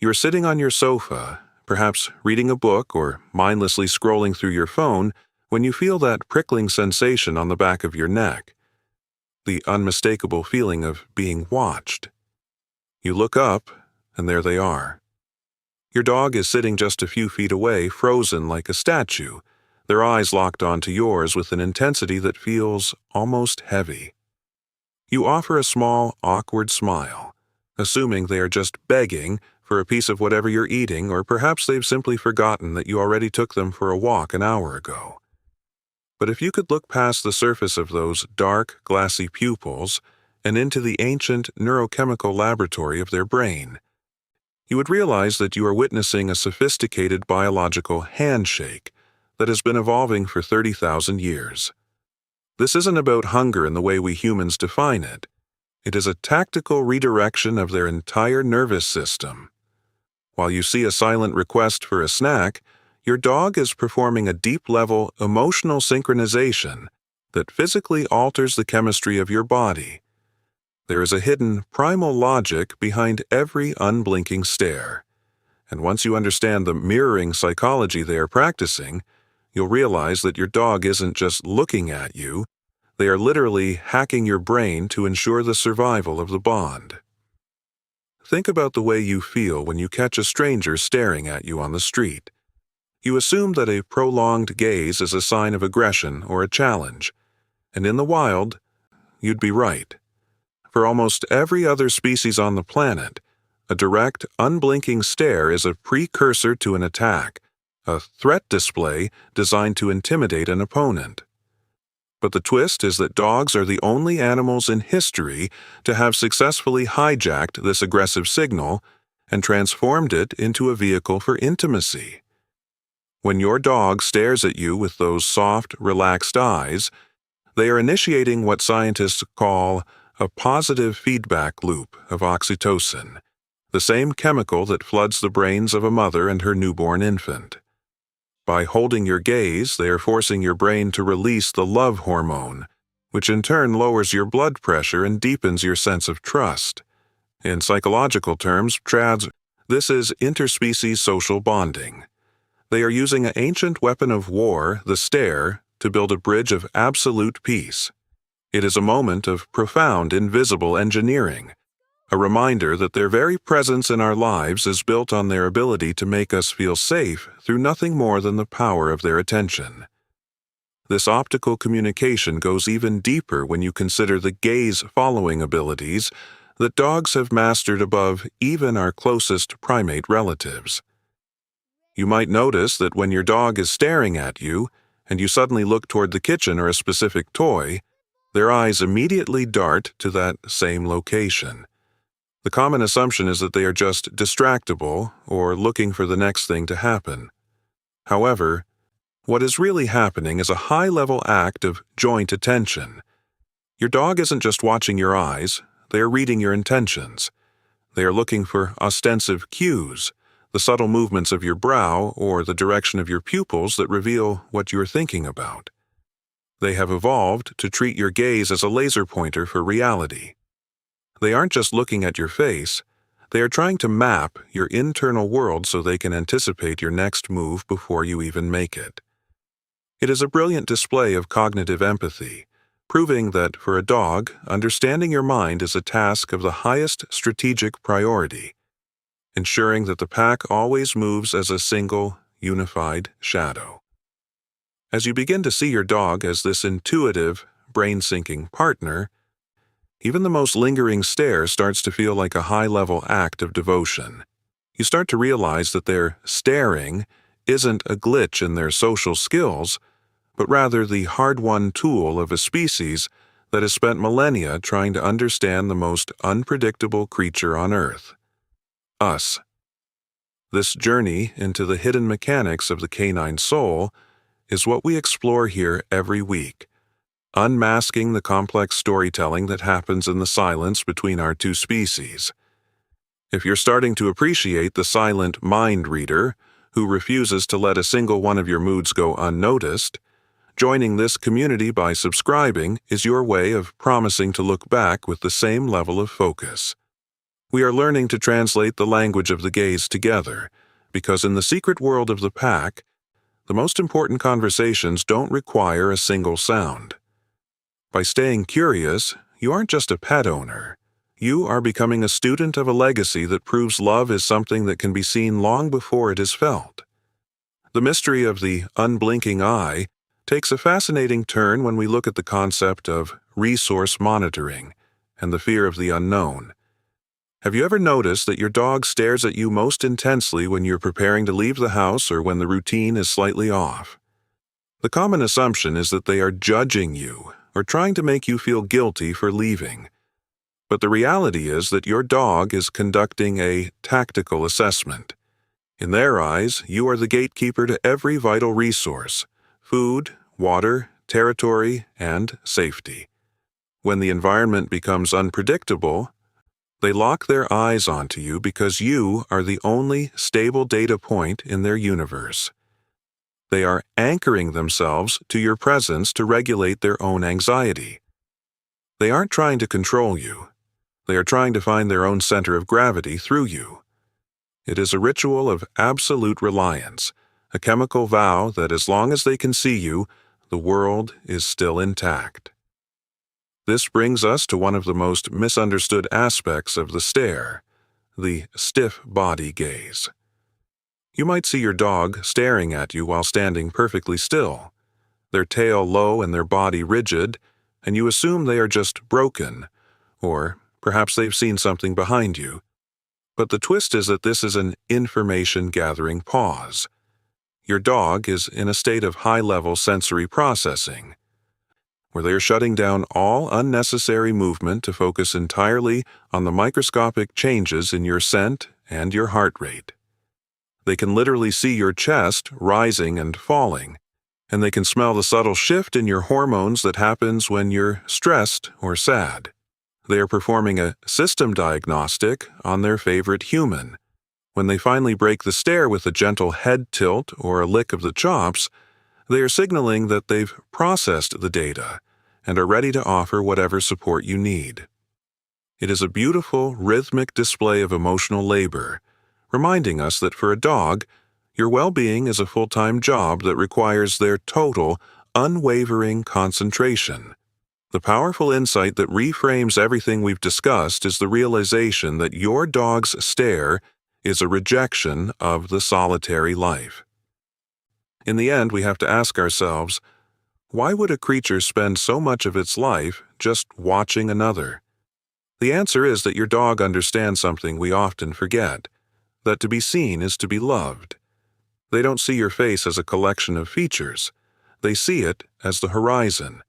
You're sitting on your sofa, perhaps reading a book or mindlessly scrolling through your phone, when you feel that prickling sensation on the back of your neck, the unmistakable feeling of being watched. You look up, and there they are. Your dog is sitting just a few feet away, frozen like a statue, their eyes locked onto yours with an intensity that feels almost heavy. You offer a small, awkward smile, assuming they are just begging for a piece of whatever you're eating, or perhaps they've simply forgotten that you already took them for a walk an hour ago. But if you could look past the surface of those dark, glassy pupils and into the ancient neurochemical laboratory of their brain, you would realize that you are witnessing a sophisticated biological handshake that has been evolving for 30,000 years. This isn't about hunger in the way we humans define it. It is a tactical redirection of their entire nervous system. While you see a silent request for a snack, your dog is performing a deep-level emotional synchronization that physically alters the chemistry of your body. There is a hidden primal logic behind every unblinking stare. And once you understand the mirroring psychology they are practicing, you'll realize that your dog isn't just looking at you, they are literally hacking your brain to ensure the survival of the bond. Think about the way you feel when you catch a stranger staring at you on the street. You assume that a prolonged gaze is a sign of aggression or a challenge, and in the wild, you'd be right. For almost every other species on the planet, a direct, unblinking stare is a precursor to an attack, a threat display designed to intimidate an opponent. But the twist is that dogs are the only animals in history to have successfully hijacked this aggressive signal and transformed it into a vehicle for intimacy. When your dog stares at you with those soft, relaxed eyes, they are initiating what scientists call a positive feedback loop of oxytocin, the same chemical that floods the brains of a mother and her newborn infant. By holding your gaze, they are forcing your brain to release the love hormone, which in turn lowers your blood pressure and deepens your sense of trust. In psychological terms, trads, this is interspecies social bonding. They are using an ancient weapon of war, the stare, to build a bridge of absolute peace. It is a moment of profound invisible engineering, a reminder that their very presence in our lives is built on their ability to make us feel safe through nothing more than the power of their attention. This optical communication goes even deeper when you consider the gaze-following abilities that dogs have mastered above even our closest primate relatives. You might notice that when your dog is staring at you, and you suddenly look toward the kitchen or a specific toy, their eyes immediately dart to that same location. The common assumption is that they are just distractible or looking for the next thing to happen. However, what is really happening is a high-level act of joint attention. Your dog isn't just watching your eyes, they are reading your intentions. They are looking for ostensive cues, the subtle movements of your brow or the direction of your pupils that reveal what you're thinking about. They have evolved to treat your gaze as a laser pointer for reality. They aren't just looking at your face, they are trying to map your internal world so they can anticipate your next move before you even make it. It is a brilliant display of cognitive empathy, proving that for a dog, understanding your mind is a task of the highest strategic priority, ensuring that the pack always moves as a single, unified shadow. As you begin to see your dog as this intuitive, brain-syncing partner, even the most lingering stare starts to feel like a high-level act of devotion. You start to realize that their staring isn't a glitch in their social skills, but rather the hard-won tool of a species that has spent millennia trying to understand the most unpredictable creature on Earth: us. This journey into the hidden mechanics of the canine soul is what we explore here every week, unmasking the complex storytelling that happens in the silence between our two species. If you're starting to appreciate the silent mind reader who refuses to let a single one of your moods go unnoticed, joining this community by subscribing is your way of promising to look back with the same level of focus. We are learning to translate the language of the gaze together, because in the secret world of the pack, the most important conversations don't require a single sound. By staying curious, you aren't just a pet owner. You are becoming a student of a legacy that proves love is something that can be seen long before it is felt. The mystery of the unblinking eye takes a fascinating turn when we look at the concept of resource monitoring and the fear of the unknown. Have you ever noticed that your dog stares at you most intensely when you're preparing to leave the house or when the routine is slightly off? The common assumption is that they are judging you or trying to make you feel guilty for leaving. But the reality is that your dog is conducting a tactical assessment. In their eyes, you are the gatekeeper to every vital resource: food, water, territory, and safety. When the environment becomes unpredictable, they lock their eyes onto you because you are the only stable data point in their universe. They are anchoring themselves to your presence to regulate their own anxiety. They aren't trying to control you. They are trying to find their own center of gravity through you. It is a ritual of absolute reliance, a chemical vow that as long as they can see you, the world is still intact. This brings us to one of the most misunderstood aspects of the stare, the stiff body gaze. You might see your dog staring at you while standing perfectly still, their tail low and their body rigid, and you assume they are just broken, or perhaps they've seen something behind you. But the twist is that this is an information-gathering pause. Your dog is in a state of high-level sensory processing, where they are shutting down all unnecessary movement to focus entirely on the microscopic changes in your scent and your heart rate. They can literally see your chest rising and falling, and they can smell the subtle shift in your hormones that happens when you're stressed or sad. They are performing a system diagnostic on their favorite human. When they finally break the stare with a gentle head tilt or a lick of the chops, they are signaling that they've processed the data and are ready to offer whatever support you need. It is a beautiful, rhythmic display of emotional labor, reminding us that for a dog, your well-being is a full-time job that requires their total, unwavering concentration. The powerful insight that reframes everything we've discussed is the realization that your dog's stare is a rejection of the solitary life. In the end, we have to ask ourselves, why would a creature spend so much of its life just watching another? The answer is that your dog understands something we often forget, that to be seen is to be loved. They don't see your face as a collection of features. They see it as the horizon.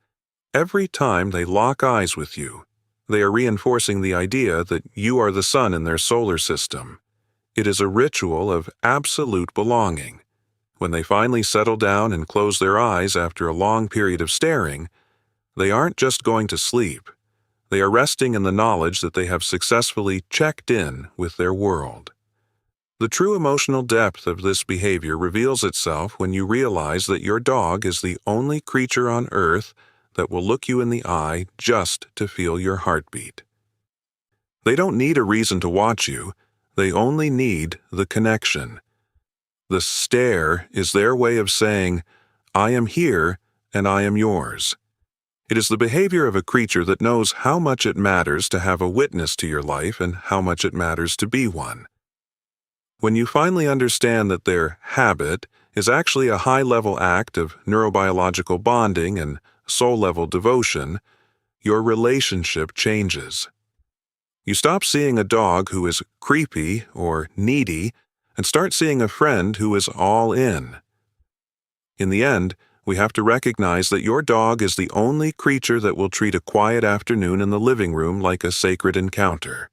Every time they lock eyes with you, they are reinforcing the idea that you are the sun in their solar system. It is a ritual of absolute belonging. When they finally settle down and close their eyes after a long period of staring, they aren't just going to sleep. They are resting in the knowledge that they have successfully checked in with their world. The true emotional depth of this behavior reveals itself when you realize that your dog is the only creature on earth that will look you in the eye just to feel your heartbeat. They don't need a reason to watch you. They only need the connection. The stare is their way of saying, I am here and I am yours. It is the behavior of a creature that knows how much it matters to have a witness to your life and how much it matters to be one. When you finally understand that their habit is actually a high-level act of neurobiological bonding and soul-level devotion, your relationship changes. You stop seeing a dog who is creepy or needy and start seeing a friend who is all in. In the end, we have to recognize that your dog is the only creature that will treat a quiet afternoon in the living room like a sacred encounter.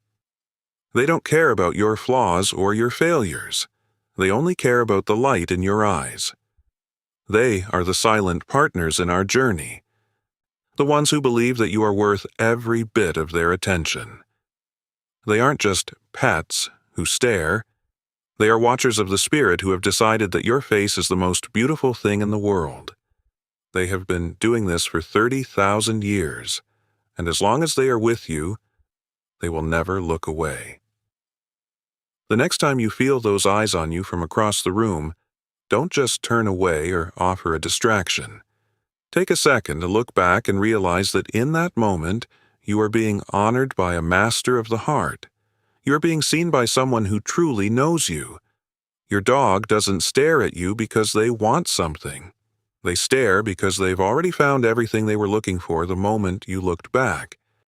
They don't care about your flaws or your failures. They only care about the light in your eyes. They are the silent partners in our journey, the ones who believe that you are worth every bit of their attention. They aren't just pets who stare. They are watchers of the spirit who have decided that your face is the most beautiful thing in the world. They have been doing this for 30,000 years, and as long as they are with you, they will never look away. The next time you feel those eyes on you from across the room, don't just turn away or offer a distraction. Take a second to look back and realize that in that moment, you are being honored by a master of the heart. You are being seen by someone who truly knows you. Your dog doesn't stare at you because they want something. They stare because they've already found everything they were looking for the moment you looked back.